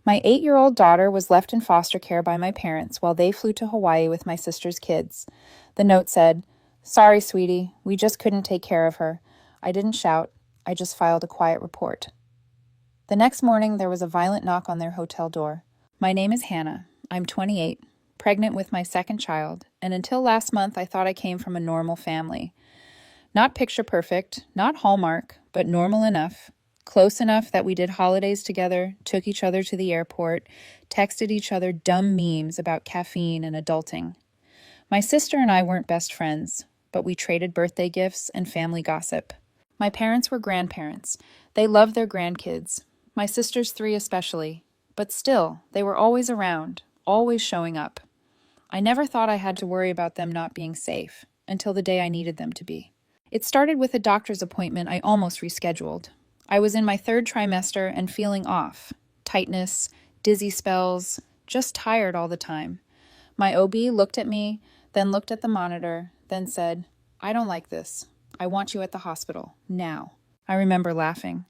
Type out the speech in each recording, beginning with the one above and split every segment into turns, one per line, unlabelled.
My 8-year-old daughter was left in foster care by my parents while they flew to Hawaii with my sister's kids. The note said, "Sorry, sweetie, we just couldn't take care of her." I didn't shout. I just filed a quiet report. The next morning, there was a violent knock on their hotel door. My name is Hannah. I'm 28, pregnant with my second child, and until last month, I thought I came from a normal family. Not picture perfect, not Hallmark, but normal enough. Close enough that we did holidays together, took each other to the airport, texted each other dumb memes about caffeine and adulting. My sister and I weren't best friends, but we traded birthday gifts and family gossip. My parents were grandparents. They loved their grandkids, my sister's 3 especially, but still, they were always around, always showing up. I never thought I had to worry about them not being safe, until the day I needed them to be. It started with a doctor's appointment I almost rescheduled. I was in my 3rd trimester and feeling off. Tightness, dizzy spells, just tired all the time. My OB looked at me, then looked at the monitor, then said, "I don't like this. I want you at the hospital, now." I remember laughing.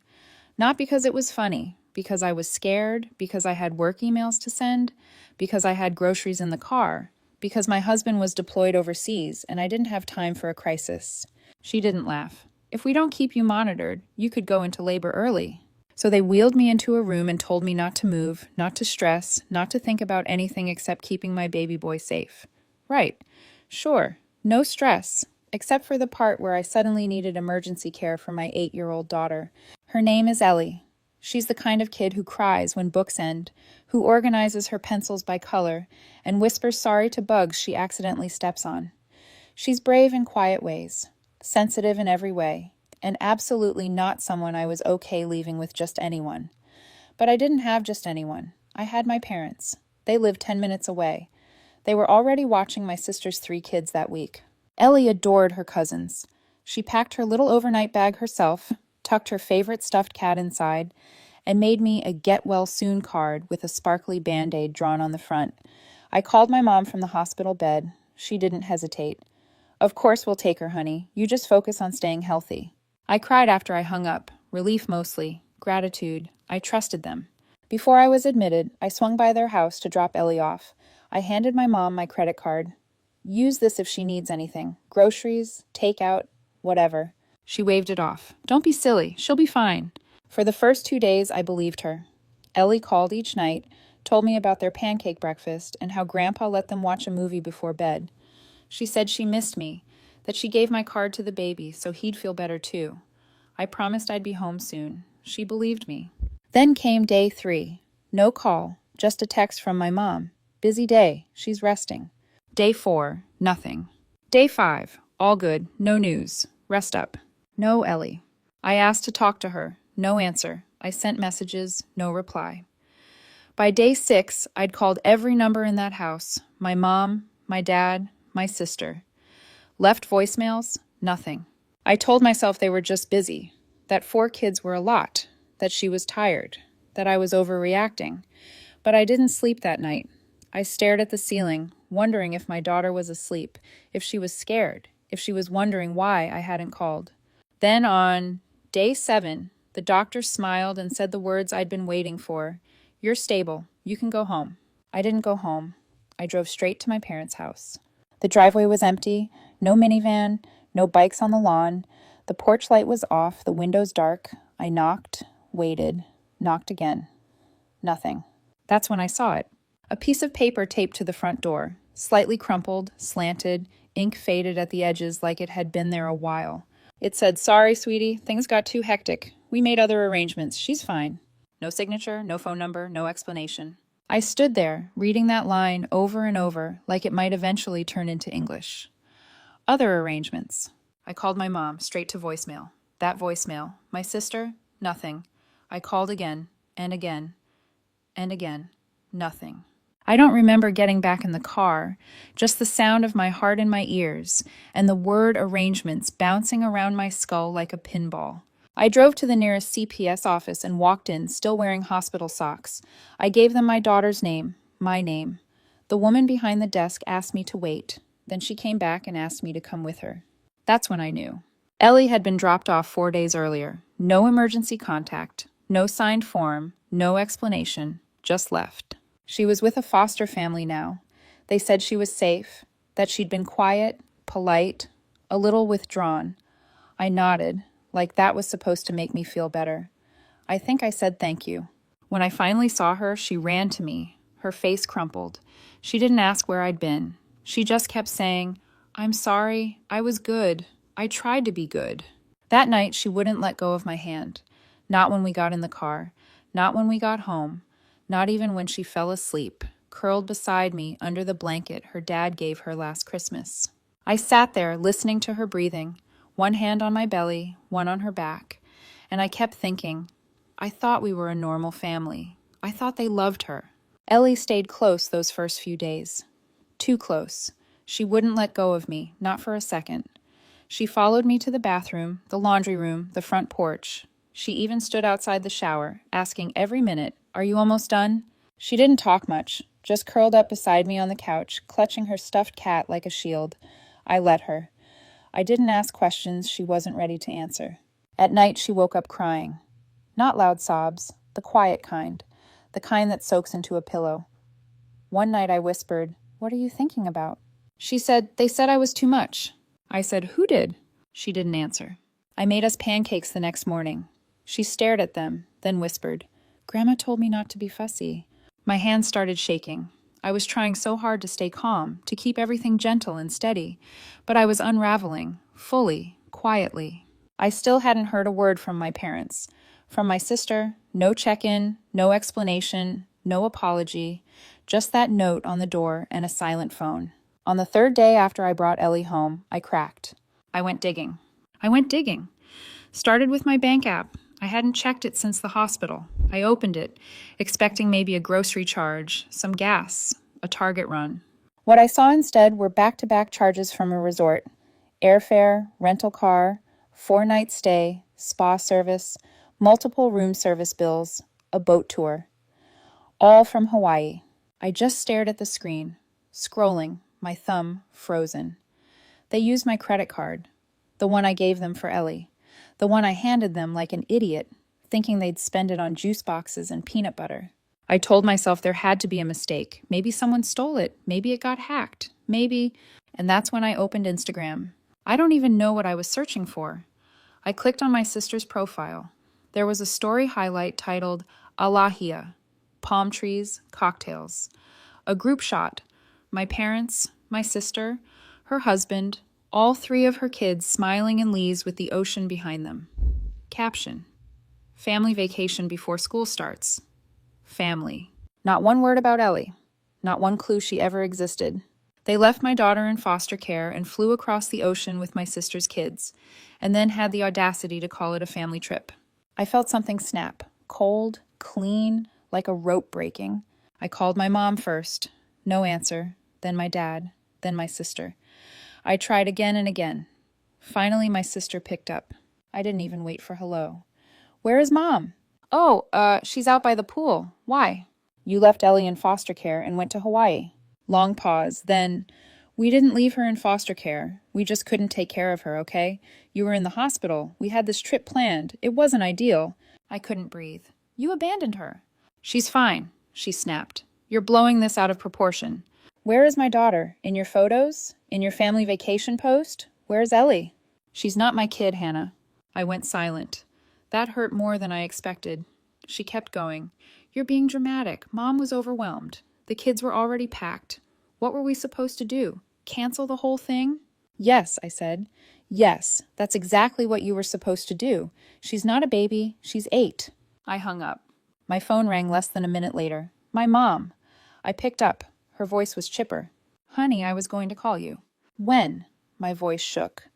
Not because it was funny, because I was scared, because I had work emails to send, because I had groceries in the car, because my husband was deployed overseas and I didn't have time for a crisis. She didn't laugh. "If we don't keep you monitored, you could go into labor early." So they wheeled me into a room and told me not to move, not to stress, not to think about anything except keeping my baby boy safe. Right. Sure. No stress, except for the part where I suddenly needed emergency care for my 8-year-old daughter. Her name is Ellie. She's the kind of kid who cries when books end, who organizes her pencils by color, and whispers sorry to bugs she accidentally steps on. She's brave in quiet ways, sensitive in every way, and absolutely not someone I was okay leaving with just anyone. But I didn't have just anyone. I had my parents. They lived 10 minutes away. They were already watching my sister's 3 kids that week. Ellie adored her cousins. She packed her little overnight bag herself, tucked her favorite stuffed cat inside, and made me a get-well-soon card with a sparkly Band-Aid drawn on the front. I called my mom from the hospital bed. She didn't hesitate. "Of course we'll take her, honey. You just focus on staying healthy." I cried after I hung up, relief mostly, gratitude. I trusted them. Before I was admitted, I swung by their house to drop Ellie off. I handed my mom my credit card. "Use this if she needs anything. Groceries, takeout, whatever." She waved it off. "Don't be silly. She'll be fine." For the first 2 days, I believed her. Ellie called each night, told me about their pancake breakfast and how Grandpa let them watch a movie before bed. She said she missed me, that she gave my card to the baby so he'd feel better too. I promised I'd be home soon. She believed me. Then came day 3. No call, just a text from my mom. "Busy day. She's resting." Day 4, nothing. Day 5, all good, no news. Rest up. No Ellie. I asked to talk to her. No answer. I sent messages. No reply. By day 6, I'd called every number in that house. My mom, my dad, my sister. Left voicemails. Nothing. I told myself they were just busy. That 4 kids were a lot. That she was tired. That I was overreacting. But I didn't sleep that night. I stared at the ceiling, wondering if my daughter was asleep, if she was scared, if she was wondering why I hadn't called. Then on day 7, the doctor smiled and said the words I'd been waiting for. "You're stable. You can go home." I didn't go home. I drove straight to my parents' house. The driveway was empty, no minivan, no bikes on the lawn. The porch light was off, the windows dark. I knocked, waited, knocked again. Nothing. That's when I saw it. A piece of paper taped to the front door, slightly crumpled, slanted, ink faded at the edges like it had been there a while. It said, "Sorry, sweetie, things got too hectic. We made other arrangements. She's fine." No signature, no phone number, no explanation. I stood there, reading that line over and over, like it might eventually turn into English. Other arrangements. I called my mom, straight to voicemail. That voicemail. My sister? Nothing. I called again, and again, and again. Nothing. I don't remember getting back in the car, just the sound of my heart in my ears, and the word arrangements bouncing around my skull like a pinball. I drove to the nearest CPS office and walked in, still wearing hospital socks. I gave them my daughter's name, my name. The woman behind the desk asked me to wait. Then she came back and asked me to come with her. That's when I knew. Ellie had been dropped off 4 days earlier. No emergency contact, no signed form, no explanation, just left. She was with a foster family now. They said she was safe, that she'd been quiet, polite, a little withdrawn. I nodded, like that was supposed to make me feel better. I think I said thank you. When I finally saw her, she ran to me, her face crumpled. She didn't ask where I'd been. She just kept saying, "I'm sorry, I was good. I tried to be good." That night, she wouldn't let go of my hand. Not when we got in the car, not when we got home, not even when she fell asleep, curled beside me under the blanket her dad gave her last Christmas. I sat there listening to her breathing, one hand on my belly, one on her back, and I kept thinking, I thought we were a normal family. I thought they loved her. Ellie stayed close those first few days. Too close. She wouldn't let go of me, not for a second. She followed me to the bathroom, the laundry room, the front porch. She even stood outside the shower, asking every minute, "Are you almost done?" She didn't talk much, just curled up beside me on the couch, clutching her stuffed cat like a shield. I let her. I didn't ask questions she wasn't ready to answer. At night, she woke up crying. Not loud sobs, the quiet kind, the kind that soaks into a pillow. One night I whispered, "What are you thinking about?" She said, "They said I was too much." I said, "Who did?" She didn't answer. I made us pancakes the next morning. She stared at them, then whispered, "Grandma told me not to be fussy." My hands started shaking. I was trying so hard to stay calm, to keep everything gentle and steady, but I was unraveling, fully, quietly. I still hadn't heard a word from my parents. From my sister, no check-in, no explanation, no apology, just that note on the door and a silent phone. On the third day after I brought Ellie home, I cracked. I went digging. Started with my bank app. I hadn't checked it since the hospital. I opened it, expecting maybe a grocery charge, some gas, a Target run. What I saw instead were back-to-back charges from a resort. Airfare, rental car, 4-night stay, spa service, multiple room service bills, a boat tour. All from Hawaii. I just stared at the screen, scrolling, my thumb frozen. They used my credit card, the one I gave them for Ellie, the one I handed them like an idiot, thinking they'd spend it on juice boxes and peanut butter. I told myself there had to be a mistake. Maybe someone stole it. Maybe it got hacked. Maybe. And that's when I opened Instagram. I don't even know what I was searching for. I clicked on my sister's profile. There was a story highlight titled Alahia, palm trees, cocktails. A group shot. My parents, my sister, her husband, all 3 of her kids smiling in leaves with the ocean behind them. Caption: family vacation before school starts. Family. Not one word about Ellie. Not one clue she ever existed. They left my daughter in foster care and flew across the ocean with my sister's kids, and then had the audacity to call it a family trip. I felt something snap. Cold, clean, like a rope breaking. I called my mom first. No answer. Then my dad. Then my sister. I tried again and again. Finally, my sister picked up. I didn't even wait for hello. "Where is Mom?" "Oh, she's out by the pool. Why?" "You left Ellie in foster care and went to Hawaii." Long pause. Then, "We didn't leave her in foster care. We just couldn't take care of her, okay? You were in the hospital. We had this trip planned. It wasn't ideal." I couldn't breathe. "You abandoned her." "She's fine," she snapped. "You're blowing this out of proportion." "Where is my daughter? In your photos? In your family vacation post? Where's Ellie?" "She's not my kid, Hannah." I went silent. That hurt more than I expected. She kept going. "You're being dramatic. Mom was overwhelmed. The kids were already packed. What were we supposed to do? Cancel the whole thing?" "Yes," I said. "Yes, that's exactly what you were supposed to do. She's not a baby. She's 8. I hung up. My phone rang less than a minute later. My mom. I picked up. Her voice was chipper. "Honey, I was going to call you." "When?" My voice shook.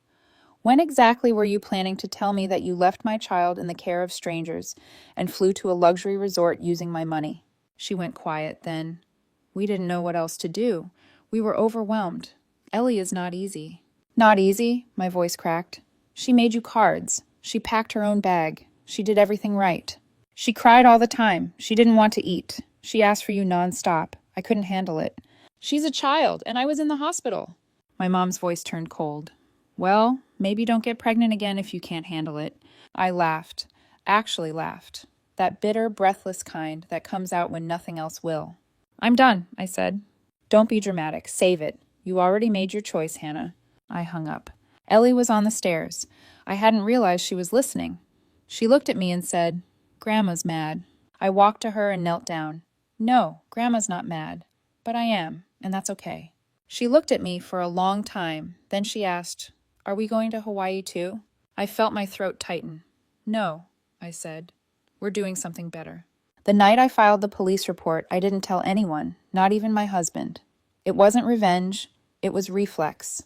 "When exactly were you planning to tell me that you left my child in the care of strangers and flew to a luxury resort using my money?" She went quiet then. "We didn't know what else to do. We were overwhelmed. Ellie is not easy." "Not easy?" My voice cracked. "She made you cards. She packed her own bag. She did everything right. She cried all the time. She didn't want to eat. She asked for you nonstop. I couldn't handle it. She's a child, and I was in the hospital." My mom's voice turned cold. "Well, maybe don't get pregnant again if you can't handle it." I laughed. Actually laughed. that bitter, breathless kind that comes out when nothing else will. "I'm done," I said. "Don't be dramatic. Save it. You already made your choice, Hannah." I hung up. Ellie was on the stairs. I hadn't realized she was listening. She looked at me and said, "Grandma's mad." I walked to her and knelt down. "No, Grandma's not mad. But I am, and that's okay." She looked at me for a long time. Then she asked, "Are we going to Hawaii too?" I felt my throat tighten. "No," I said. "We're doing something better." The night I filed the police report, I didn't tell anyone, not even my husband. It wasn't revenge. It was reflex.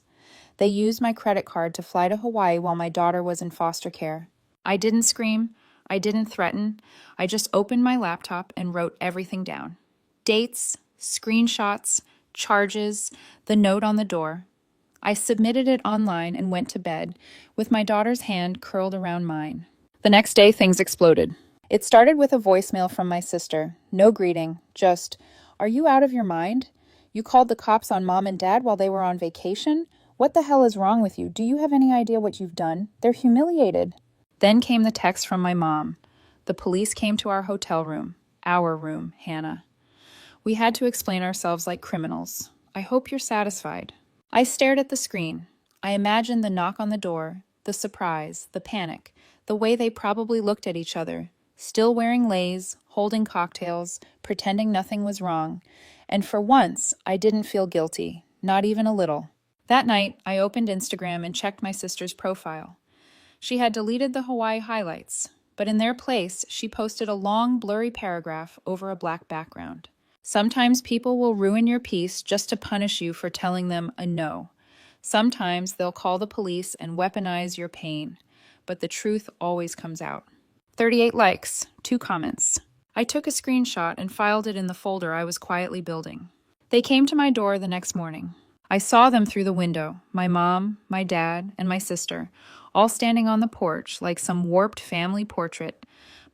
They used my credit card to fly to Hawaii while my daughter was in foster care. I didn't scream. I didn't threaten. I just opened my laptop and wrote everything down. Dates, screenshots, charges, the note on the door. I submitted it online and went to bed, with my daughter's hand curled around mine. The next day, things exploded. It started with a voicemail from my sister. No greeting, just, "Are you out of your mind? You called the cops on Mom and Dad while they were on vacation? What the hell is wrong with you? Do you have any idea what you've done? They're humiliated." Then came the text from my mom. The police came to our hotel room. Our room, Hannah. We had to explain ourselves like criminals. "I hope you're satisfied." I stared at the screen. I imagined the knock on the door, the surprise, the panic, the way they probably looked at each other, still wearing leis, holding cocktails, pretending nothing was wrong. And for once, I didn't feel guilty, not even a little. That night, I opened Instagram and checked my sister's profile. She had deleted the Hawaii highlights, but in their place, she posted a long, blurry paragraph over a black background. Sometimes people will ruin your peace just to punish you for telling them a no. Sometimes they'll call the police and weaponize your pain, but the truth always comes out. 38 likes, 2 comments. I took a screenshot and filed it in the folder I was quietly building. They came to my door the next morning. I saw them through the window, my mom, my dad, and my sister, all standing on the porch like some warped family portrait.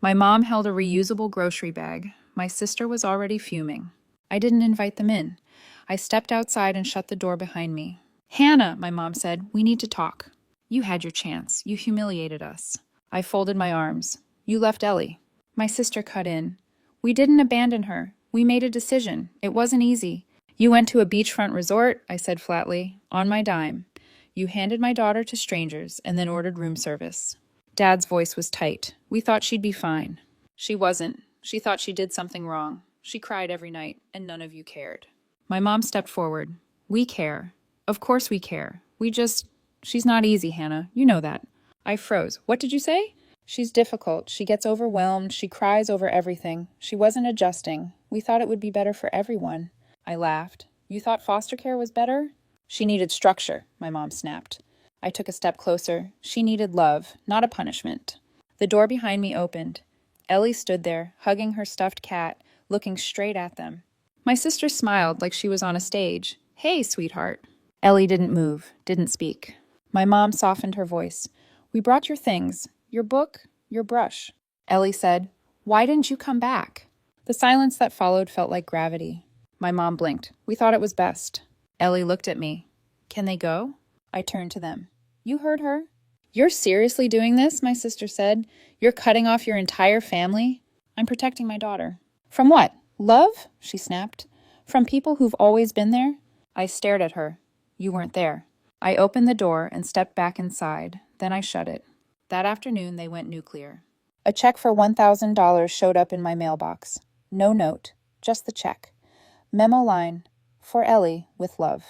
My mom held a reusable grocery bag. My sister was already fuming. I didn't invite them in. I stepped outside and shut the door behind me. "Hannah," my mom said, "we need to talk. You had your chance. You humiliated us." I folded my arms. "You left Ellie." My sister cut in. "We didn't abandon her. We made a decision. It wasn't easy. You went to a beachfront resort," I said flatly, "on my dime. You handed my daughter to strangers and then ordered room service." Dad's voice was tight. "We thought she'd be fine." "She wasn't. She thought she did something wrong. She cried every night, and none of you cared." My mom stepped forward. "We care. Of course we care. She's not easy, Hannah. You know that." I froze. "What did you say?" "She's difficult. She gets overwhelmed. She cries over everything. She wasn't adjusting. We thought it would be better for everyone." I laughed. "You thought foster care was better?" "She needed structure," my mom snapped. I took a step closer. "She needed love, not a punishment." The door behind me opened. Ellie stood there, hugging her stuffed cat, looking straight at them. My sister smiled like she was on a stage. "Hey, sweetheart." Ellie didn't move, didn't speak. My mom softened her voice. "We brought your things, your book, your brush." Ellie said, "Why didn't you come back?" The silence that followed felt like gravity. My mom blinked. "We thought it was best." Ellie looked at me. "Can they go?" I turned to them. "You heard her." "You're seriously doing this?" my sister said. "You're cutting off your entire family?" "I'm protecting my daughter." "From what? Love?" she snapped. "From people who've always been there?" I stared at her. "You weren't there." I opened the door and stepped back inside. Then I shut it. That afternoon, they went nuclear. A check for $1,000 showed up in my mailbox. No note, just the check. Memo line, "For Ellie, with love."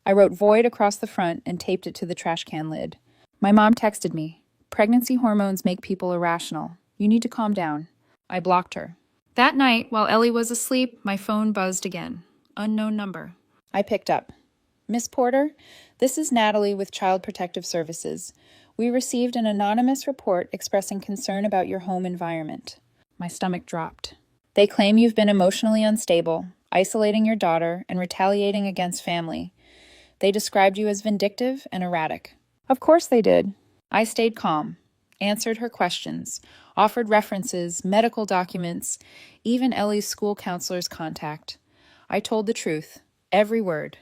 I wrote void across the front and taped it to the trash can lid. My mom texted me, "Pregnancy hormones make people irrational. You need to calm down." I blocked her. That night, while Ellie was asleep, my phone buzzed again. Unknown number. I picked up. "Miss Porter, this is Natalie with Child Protective Services. We received an anonymous report expressing concern about your home environment." My stomach dropped. "They claim you've been emotionally unstable, isolating your daughter, and retaliating against family. They described you as vindictive and erratic." Of course they did. I stayed calm, answered her questions, offered references, medical documents, even Ellie's school counselor's contact. I told the truth, every word.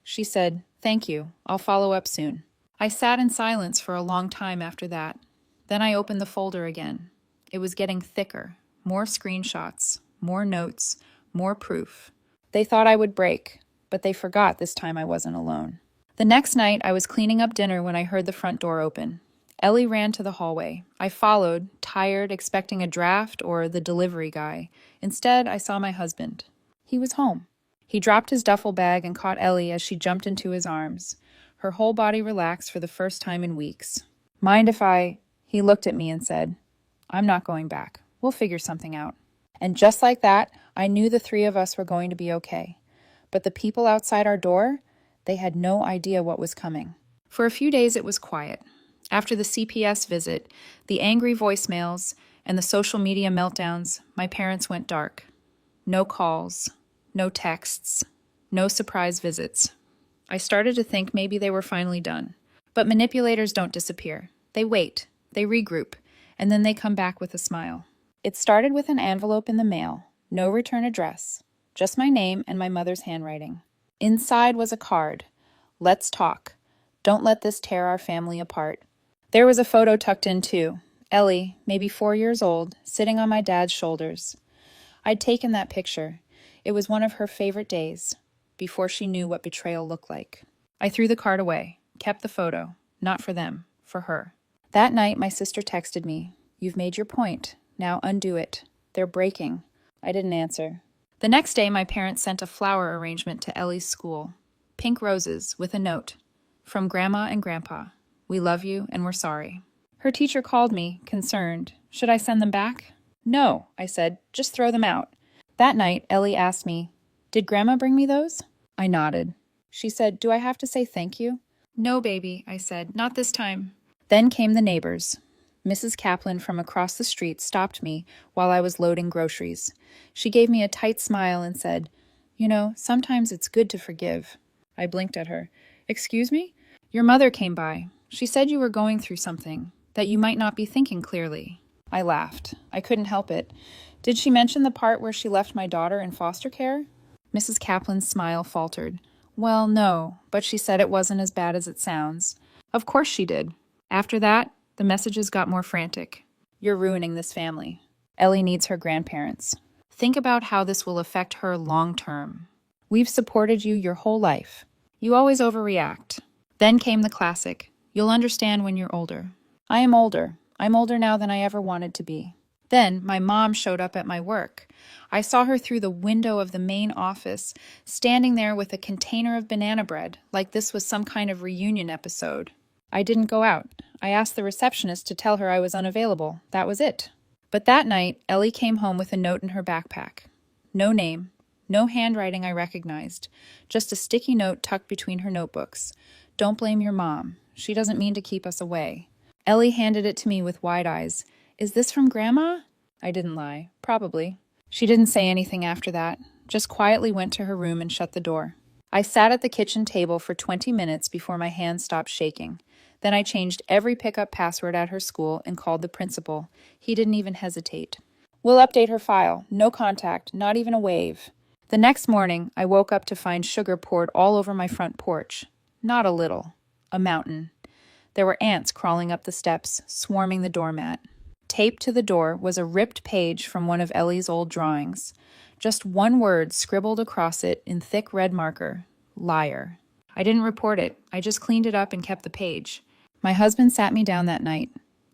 She said, "Thank you. I'll follow up soon." I sat in silence for a long time after that. Then I opened the folder again. It was getting thicker. more screenshots, more notes, more proof. They thought I would break, but they forgot this time I wasn't alone. The next night, I was cleaning up dinner when I heard the front door open. Ellie ran to the hallway. I followed, tired, expecting a draft or the delivery guy. Instead, I saw my husband. He was home. He dropped his duffel bag and caught Ellie as she jumped into his arms. Her whole body relaxed for the first time in weeks. Mind if I... He looked at me and said, I'm not going back. We'll figure something out. And just like that, I knew the three of us were going to be okay. But the people outside our door, they had no idea what was coming. For a few days, it was quiet. After the CPS visit, the angry voicemails, and the social media meltdowns, my parents went dark. No calls, no texts, no surprise visits. I started to think maybe they were finally done. But manipulators don't disappear. They wait, they regroup, and then they come back with a smile. It started with an envelope in the mail, no return address, just my name and my mother's handwriting. Inside was a card. Let's talk. Don't let this tear our family apart. There was a photo tucked in too. Ellie, maybe 4 years old, sitting on my dad's shoulders. I'd taken that picture. It was one of her favorite days, before she knew what betrayal looked like. I threw the card away, kept the photo. Not for them, for her. That night, my sister texted me, You've made your point. Now undo it. They're breaking. I didn't answer. The next day, my parents sent a flower arrangement to Ellie's school. Pink roses with a note. From Grandma and Grandpa. We love you and we're sorry. Her teacher called me, concerned. Should I send them back? No, I said. Just throw them out. That night, Ellie asked me, Did Grandma bring me those? I nodded. She said, Do I have to say thank you? No, baby, I said. Not this time. Then came the neighbors. Mrs. Kaplan from across the street stopped me while I was loading groceries. She gave me a tight smile and said, You know, sometimes it's good to forgive. I blinked at her. Excuse me? Your mother came by. She said you were going through something, that you might not be thinking clearly. I laughed. I couldn't help it. Did she mention the part where she left my daughter in foster care? Mrs. Kaplan's smile faltered. Well, no, but she said it wasn't as bad as it sounds. Of course she did. After that, the messages got more frantic. You're ruining this family. Ellie needs her grandparents. Think about how this will affect her long term. We've supported you your whole life. You always overreact. Then came the classic. You'll understand when you're older. I am older. I'm older now than I ever wanted to be. Then my mom showed up at my work. I saw her through the window of the main office, standing there with a container of banana bread, like this was some kind of reunion episode. I didn't go out. I asked the receptionist to tell her I was unavailable. That was it. But that night, Ellie came home with a note in her backpack. No name, no handwriting I recognized, just a sticky note tucked between her notebooks. Don't blame your mom. She doesn't mean to keep us away. Ellie handed it to me with wide eyes. Is this from Grandma? I didn't lie. Probably. She didn't say anything after that, just quietly went to her room and shut the door. I sat at the kitchen table for 20 minutes before my hands stopped shaking. Then I changed every pickup password at her school and called the principal. He didn't even hesitate. We'll update her file. No contact, not even a wave. The next morning, I woke up to find sugar poured all over my front porch. Not a little. A mountain. There were ants crawling up the steps, swarming the doormat. Taped to the door was a ripped page from one of Ellie's old drawings. Just one word scribbled across it in thick red marker. Liar. I didn't report it. I just cleaned it up and kept the page. My husband sat me down that night.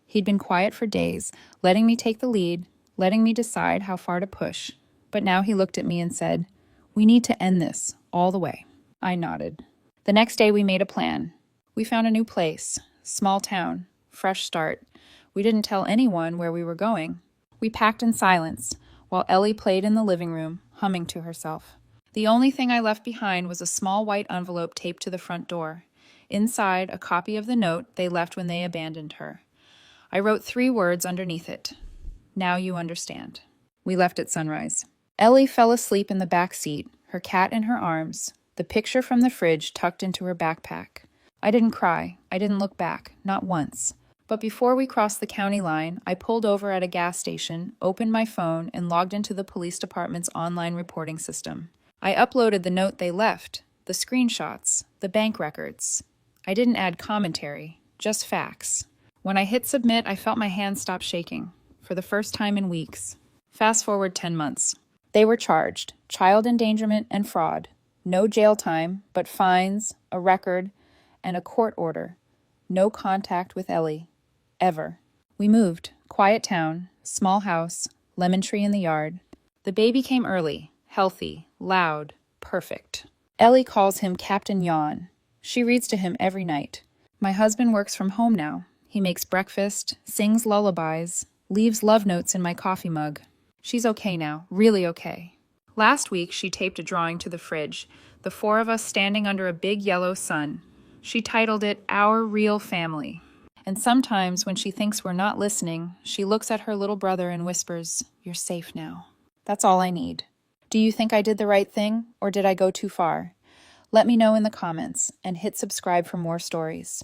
He'd been quiet for days, letting me take the lead, letting me decide how far to push. But now he looked at me and said, We need to end this, all the way. I nodded. The next day we made a plan. We found a new place, small town, fresh start. We didn't tell anyone where we were going. We packed in silence, while Ellie played in the living room, humming to herself. The only thing I left behind was a small white envelope taped to the front door. Inside, a copy of the note they left when they abandoned her. I wrote 3 words underneath it. Now you understand. We left at sunrise. Ellie fell asleep in the back seat, her cat in her arms, the picture from the fridge tucked into her backpack. I didn't cry. I didn't look back, not once. But before we crossed the county line, I pulled over at a gas station, opened my phone, and logged into the police department's online reporting system. I uploaded the note they left, the screenshots, the bank records. I didn't add commentary, just facts. When I hit submit, I felt my hands stop shaking, for the first time in weeks. Fast forward 10 months. They were charged, child endangerment and fraud. No jail time, but fines, a record, and a court order. No contact with Ellie. Ever. We moved. Quiet town, small house, lemon tree in the yard. The baby came early, healthy, loud, perfect. Ellie calls him Captain Yawn. She reads to him every night. My husband works from home now. He makes breakfast, sings lullabies, leaves love notes in my coffee mug. She's okay now, really okay. Last week, she taped a drawing to the fridge, the four of us standing under a big yellow sun. She titled it Our Real Family. And sometimes when she thinks we're not listening, she looks at her little brother and whispers, "You're safe now." That's all I need. Do you think I did the right thing, or did I go too far? Let me know in the comments, and hit subscribe for more stories.